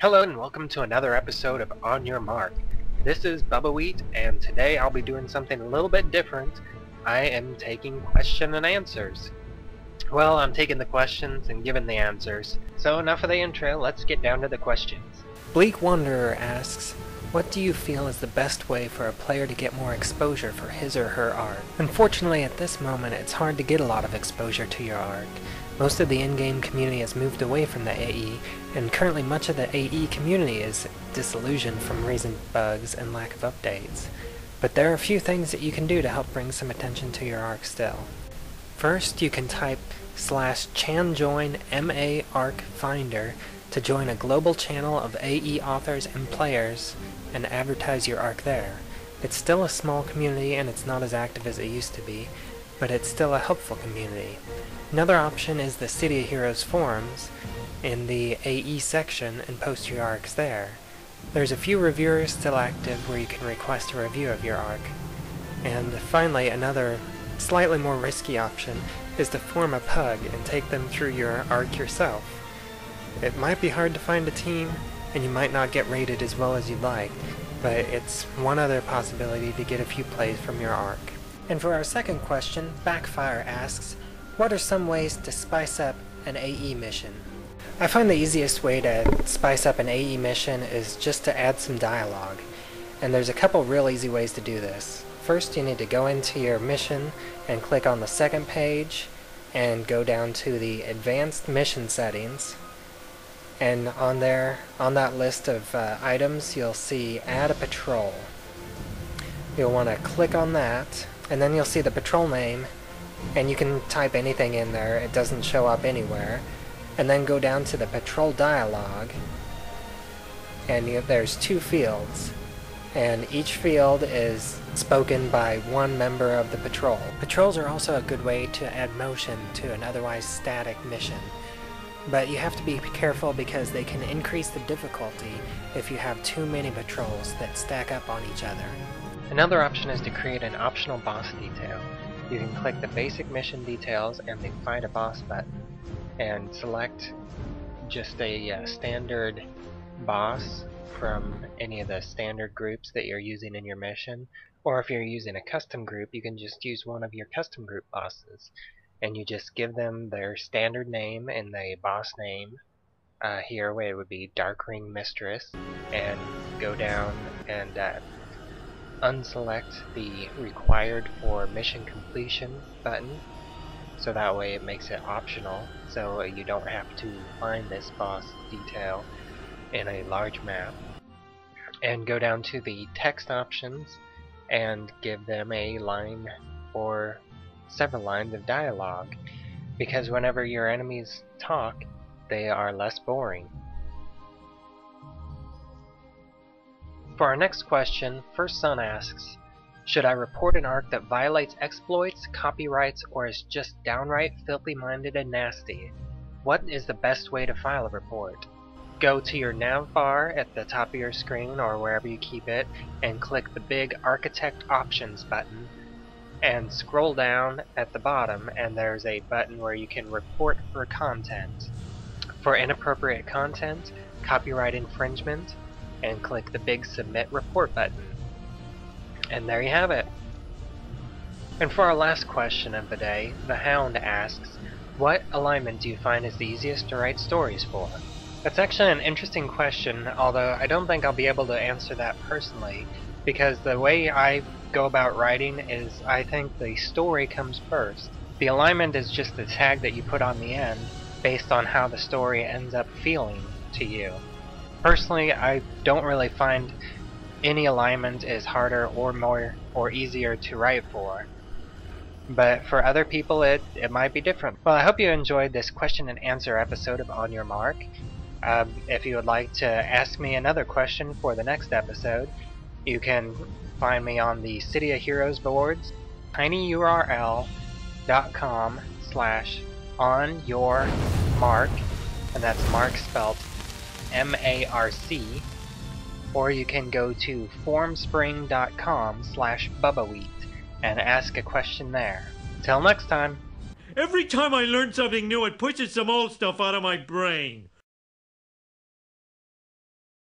Hello and welcome to another episode of On Your Mark. This is Bubba Wheat, and today I'll be doing something a little bit different. I am taking question and answers. Well, I'm taking the questions and giving the answers. So enough of the intro, let's get down to the questions. Bleak Wanderer asks, what do you feel is the best way for a player to get more exposure for his or her art? Unfortunately, at this moment, it's hard to get a lot of exposure to your art. Most of the in-game community has moved away from the AE, and currently much of the AE community is disillusioned from recent bugs and lack of updates. But there are a few things that you can do to help bring some attention to your arc still. First, you can type /chanjoin MA Arc Finder to join a global channel of AE authors and players and advertise your arc there. It's still a small community and it's not as active as it used to be, but it's still a helpful community. Another option is the City of Heroes forums in the AE section and post your arcs there. There's a few reviewers still active where you can request a review of your arc. And finally, another slightly more risky option is to form a pug and take them through your arc yourself. It might be hard to find a team, and you might not get rated as well as you'd like, but it's one other possibility to get a few plays from your arc. And for our second question, Backfire asks, what are some ways to spice up an AE mission? I find the easiest way to spice up an AE mission is just to add some dialogue, and there's a couple real easy ways to do this. First, you need to go into your mission and click on the second page and go down to the Advanced Mission Settings. And on that list of items, you'll see Add a Patrol. You'll want to click on that, and then you'll see the patrol name, and you can type anything in there, it doesn't show up anywhere. And then go down to the patrol dialogue, and there's two fields, and each field is spoken by one member of the patrol. Patrols are also a good way to add motion to an otherwise static mission. But you have to be careful because they can increase the difficulty if you have too many patrols that stack up on each other. Another option is to create an optional boss detail. You can click the basic mission details and the Find a Boss button and select just a standard boss from any of the standard groups that you're using in your mission. Or if you're using a custom group, you can just use one of your custom group bosses. And you just give them their standard name and the boss name. Here where it would be Darkring Mistress, and go down and unselect the required for mission completion button, so that way it makes it optional, so you don't have to find this boss detail in a large map. And go down to the text options and give them a line or several lines of dialogue, because whenever your enemies talk, they are less boring. For our next question, First Son asks, should I report an arc that violates exploits, copyrights, or is just downright filthy-minded and nasty? What is the best way to file a report? Go to your nav bar at the top of your screen or wherever you keep it and click the big Architect Options button and scroll down at the bottom, and there's a button where you can report for content. For inappropriate content, copyright infringement, and click the big Submit Report button. And there you have it. And for our last question of the day, the Hound asks, what alignment do you find is the easiest to write stories for? That's actually an interesting question, although I don't think I'll be able to answer that personally, because the way I go about writing is I think the story comes first. The alignment is just the tag that you put on the end based on how the story ends up feeling to you. Personally, I don't really find any alignment is harder or more or easier to write for. But for other people it might be different. Well, I hope you enjoyed this question and answer episode of On Your Mark. If you would like to ask me another question for the next episode, you can find me on the City of Heroes boards, tinyurl.com/onyourmark, and that's Mark spelled M-A-R-C, or you can go to formspring.com/bubbawheat and ask a question there. Till next time! Every time I learn something new, it pushes some old stuff out of my brain.